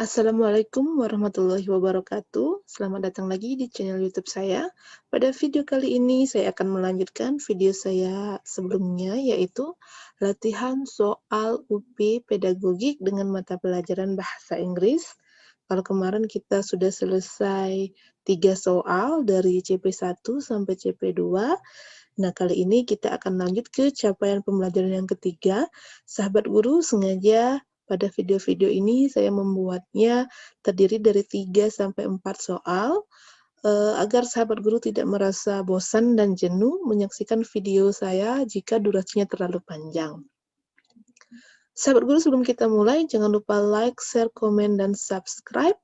Assalamualaikum warahmatullahi wabarakatuh. Selamat datang lagi di channel YouTube saya. Pada video kali ini saya akan melanjutkan video saya sebelumnya, yaitu latihan soal UP pedagogik dengan mata pelajaran bahasa Inggris. Kalau kemarin kita sudah selesai 3 soal dari CP1 sampai CP2. Nah, kali ini kita akan lanjut ke capaian pembelajaran yang ketiga. Sahabat guru, sengaja pada video-video ini saya membuatnya terdiri dari 3 sampai 4 soal, agar sahabat guru tidak merasa bosan dan jenuh menyaksikan video saya jika durasinya terlalu panjang. Sahabat guru, sebelum kita mulai, jangan lupa like, share, komen, dan subscribe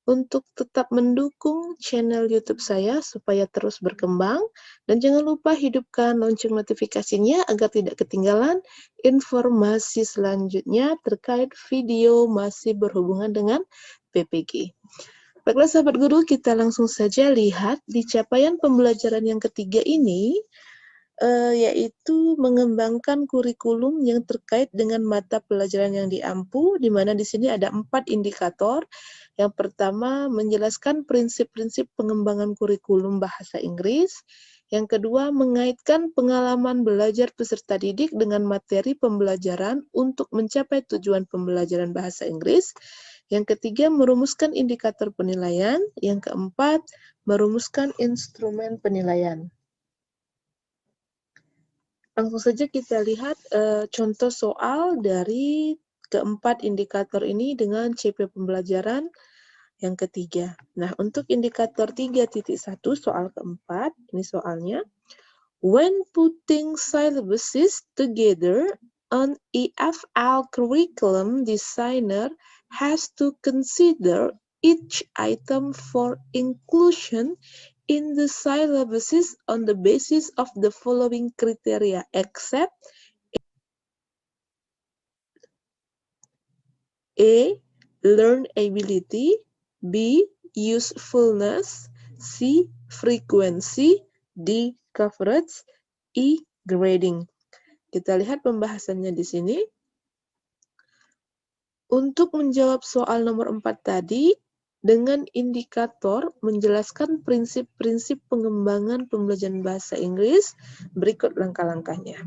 untuk tetap mendukung channel YouTube saya supaya terus berkembang, dan jangan lupa hidupkan lonceng notifikasinya agar tidak ketinggalan informasi selanjutnya terkait video masih berhubungan dengan PPG. Baiklah sahabat guru, kita langsung saja lihat di capaian pembelajaran yang ketiga ini, yaitu mengembangkan kurikulum yang terkait dengan mata pelajaran yang diampu, di mana di sini ada 4 indikator. Yang pertama, menjelaskan prinsip-prinsip pengembangan kurikulum bahasa Inggris. Yang kedua, mengaitkan pengalaman belajar peserta didik dengan materi pembelajaran untuk mencapai tujuan pembelajaran bahasa Inggris. Yang ketiga, merumuskan indikator penilaian. Yang keempat, merumuskan instrumen penilaian. Langsung saja kita lihat contoh soal dari keempat indikator ini dengan CP pembelajaran yang ketiga. Nah, untuk indikator 3.1 soal keempat, ini soalnya. When putting syllabuses together, an EFL curriculum designer has to consider each item for inclusion in the syllabuses on the basis of the following criteria, except A. Learnability, B. Usefulness, C. Frequency, D. Coverage, E. Grading. Kita lihat pembahasannya di sini. Untuk menjawab soal nomor 4 tadi, dengan indikator menjelaskan prinsip-prinsip pengembangan pembelajaran bahasa Inggris, berikut langkah-langkahnya.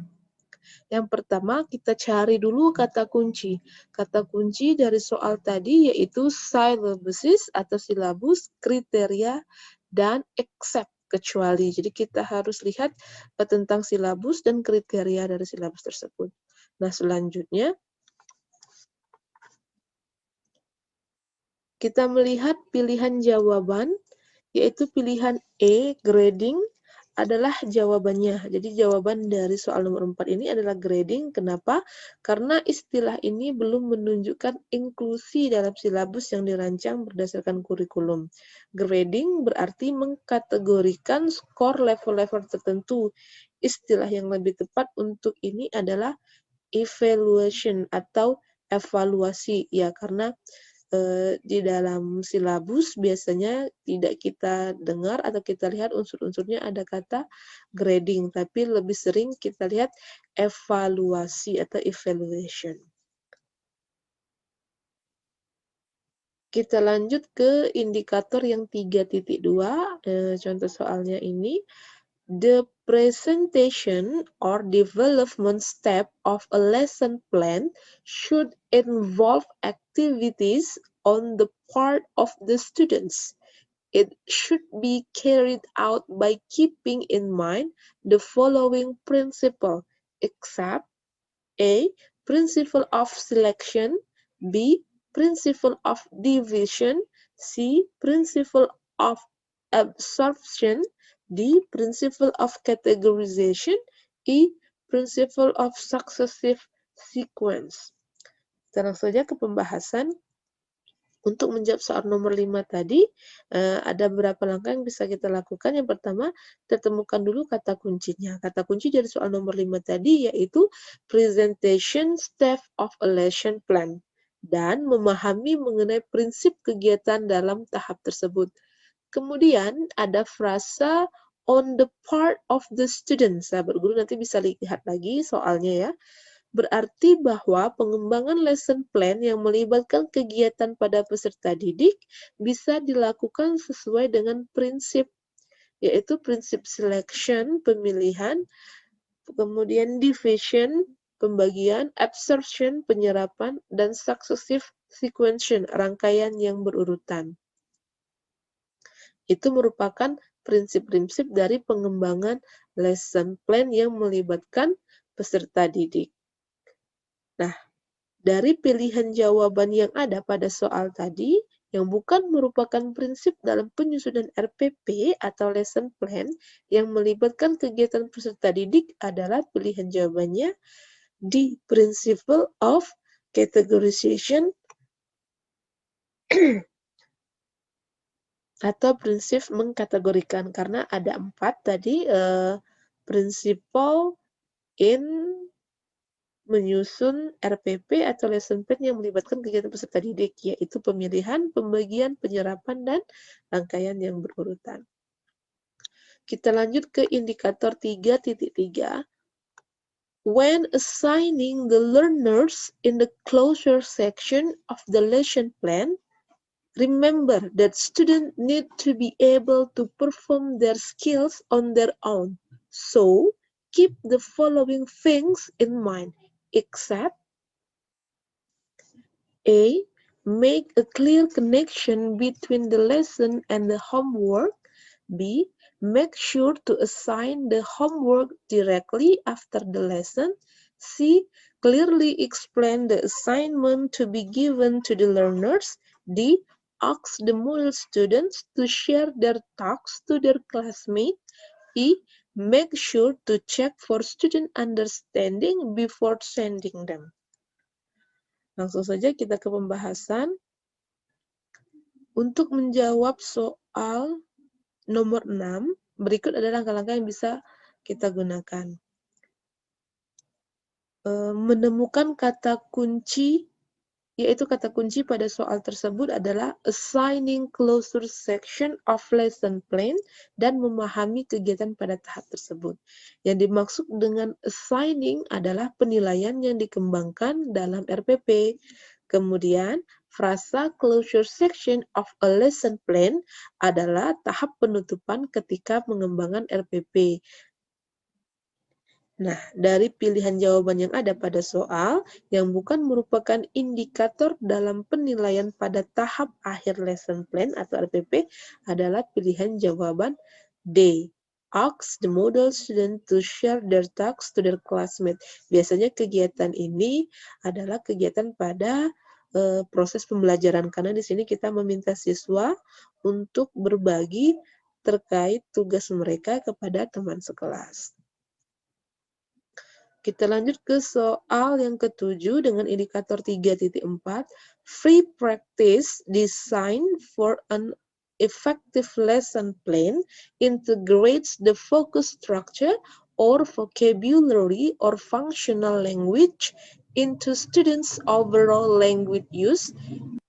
Yang pertama, kita cari dulu kata kunci. Kata kunci dari soal tadi yaitu syllabuses atau silabus, kriteria, dan except, kecuali. Jadi kita harus lihat tentang silabus dan kriteria dari silabus tersebut. Nah, selanjutnya kita melihat pilihan jawaban, yaitu pilihan E, grading, adalah jawabannya. Jadi jawaban dari soal nomor 4 ini adalah grading. Kenapa? Karena istilah ini belum menunjukkan inklusi dalam silabus yang dirancang berdasarkan kurikulum. Grading berarti mengkategorikan skor level-level tertentu. Istilah yang lebih tepat untuk ini adalah evaluation atau evaluasi, ya, karena di dalam silabus biasanya tidak kita dengar atau kita lihat unsur-unsurnya ada kata grading, tapi lebih sering kita lihat evaluasi atau evaluation. Kita lanjut ke indikator yang 3.2, contoh soalnya ini. The presentation or development step of a lesson plan should involve activities on the part of the students. It should be carried out by keeping in mind the following principle, except A. Principle of selection, B. Principle of division, C. Principle of absorption, D. Principle of categorization, E. Principle of successive sequence. Kita langsung saja ke pembahasan. Untuk menjawab soal nomor 5 tadi, ada beberapa langkah yang bisa kita lakukan. Yang pertama, kita temukan dulu kata kuncinya. Kata kunci dari soal nomor 5 tadi yaitu presentation step of a lesson plan, dan memahami mengenai prinsip kegiatan dalam tahap tersebut. Kemudian ada frasa on the part of the student. Sahabat guru nanti bisa lihat lagi soalnya ya. berarti bahwa pengembangan lesson plan yang melibatkan kegiatan pada peserta didik bisa dilakukan sesuai dengan prinsip, yaitu prinsip selection, pemilihan, kemudian division, pembagian, absorption, penyerapan, dan successive sequential, rangkaian yang berurutan. Itu merupakan prinsip-prinsip dari pengembangan lesson plan yang melibatkan peserta didik. Nah, dari pilihan jawaban yang ada pada soal tadi, yang bukan merupakan prinsip dalam penyusunan RPP atau lesson plan yang melibatkan kegiatan peserta didik adalah pilihan jawabannya di principle of categorization atau prinsip mengkategorikan, karena ada 4 tadi principle in menyusun RPP atau lesson plan yang melibatkan kegiatan peserta didik, yaitu pemilihan, pembagian, penyerapan, dan rangkaian yang berurutan. Kita lanjut ke indikator 3.3. When assigning the learners in the closure section of the lesson plan, remember that students need to be able to perform their skills on their own. So, keep the following things in mind, except A. Make a clear connection between the lesson and the homework. B. Make sure to assign the homework directly after the lesson. C. Clearly explain the assignment to be given to the learners. D. Ask the model students to share their tasks to their classmates. E. Make sure to check for student understanding before sending them. Langsung saja kita ke pembahasan. Untuk menjawab soal nomor 6, berikut ada langkah-langkah yang bisa kita gunakan. Menemukan kata kunci, yaitu kata kunci pada soal tersebut adalah assigning closure section of lesson plan dan memahami kegiatan pada tahap tersebut. Yang dimaksud dengan assigning adalah penilaian yang dikembangkan dalam RPP. Kemudian, frasa closure section of a lesson plan adalah tahap penutupan ketika pengembangan RPP. Nah, dari pilihan jawaban yang ada pada soal, yang bukan merupakan indikator dalam penilaian pada tahap akhir lesson plan atau RPP adalah pilihan jawaban D. Ask the model student to share their tasks to their classmates. Biasanya kegiatan ini adalah kegiatan pada proses pembelajaran, karena di sini kita meminta siswa untuk berbagi terkait tugas mereka kepada teman sekelas. Kita lanjut ke soal yang ke-7 dengan indikator 3.4. Free practice design for an effective lesson plan integrates the focus structure or vocabulary or functional language into students' overall language use.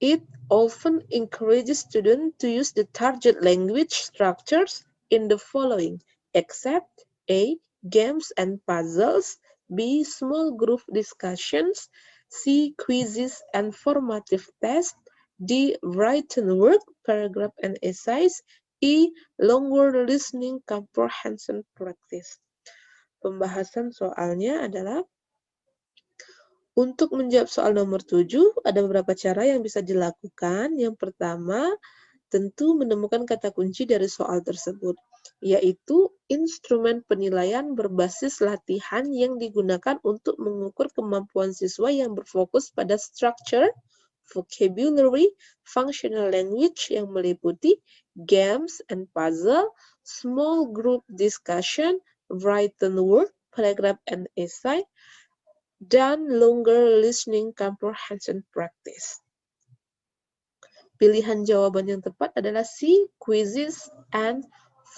It often encourages students to use the target language structures in the following, except A. Games and puzzles, B. Small group discussions, C. Quizzes and formative tests, D. Written work, paragraph and essays, E. Longer listening comprehension practice. Pembahasan soalnya adalah untuk menjawab soal nomor 7, ada beberapa cara yang bisa dilakukan. Yang pertama, tentu menemukan kata kunci dari soal tersebut, yaitu instrumen penilaian berbasis latihan yang digunakan untuk mengukur kemampuan siswa yang berfokus pada structure, vocabulary, functional language yang meliputi games and puzzle, small group discussion, written work, paragraph and essay, dan longer listening comprehension practice. Pilihan jawaban yang tepat adalah C. Quizzes and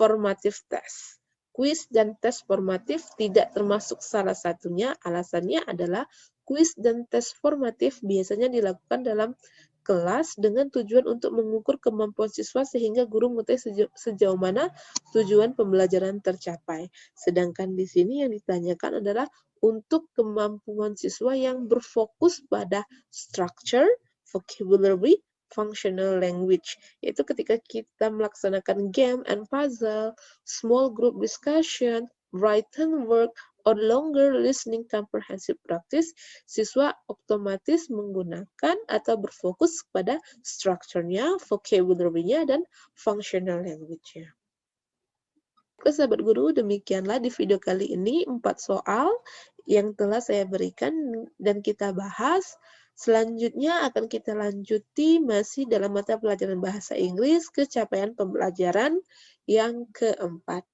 formative test. Quiz dan tes formatif tidak termasuk salah satunya. Alasannya adalah quiz dan tes formatif biasanya dilakukan dalam kelas dengan tujuan untuk mengukur kemampuan siswa sehingga guru mengetahui sejauh mana tujuan pembelajaran tercapai. Sedangkan di sini yang ditanyakan adalah untuk kemampuan siswa yang berfokus pada structure, vocabulary, functional language, yaitu ketika kita melaksanakan game and puzzle, small group discussion, written work, or longer listening comprehensive practice, siswa otomatis menggunakan atau berfokus pada strukturnya, vocabulary-nya, dan functional language-nya. Oke sahabat guru, demikianlah di video kali ini 4 soal yang telah saya berikan dan kita bahas. Selanjutnya akan kita lanjuti masih dalam mata pelajaran bahasa Inggris capaian pembelajaran yang keempat.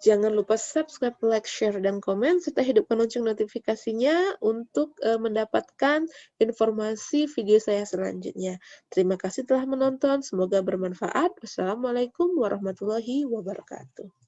Jangan lupa subscribe, like, share, dan komen, serta hidupkan lonceng notifikasinya untuk mendapatkan informasi video saya selanjutnya. Terima kasih telah menonton, semoga bermanfaat. Wassalamualaikum warahmatullahi wabarakatuh.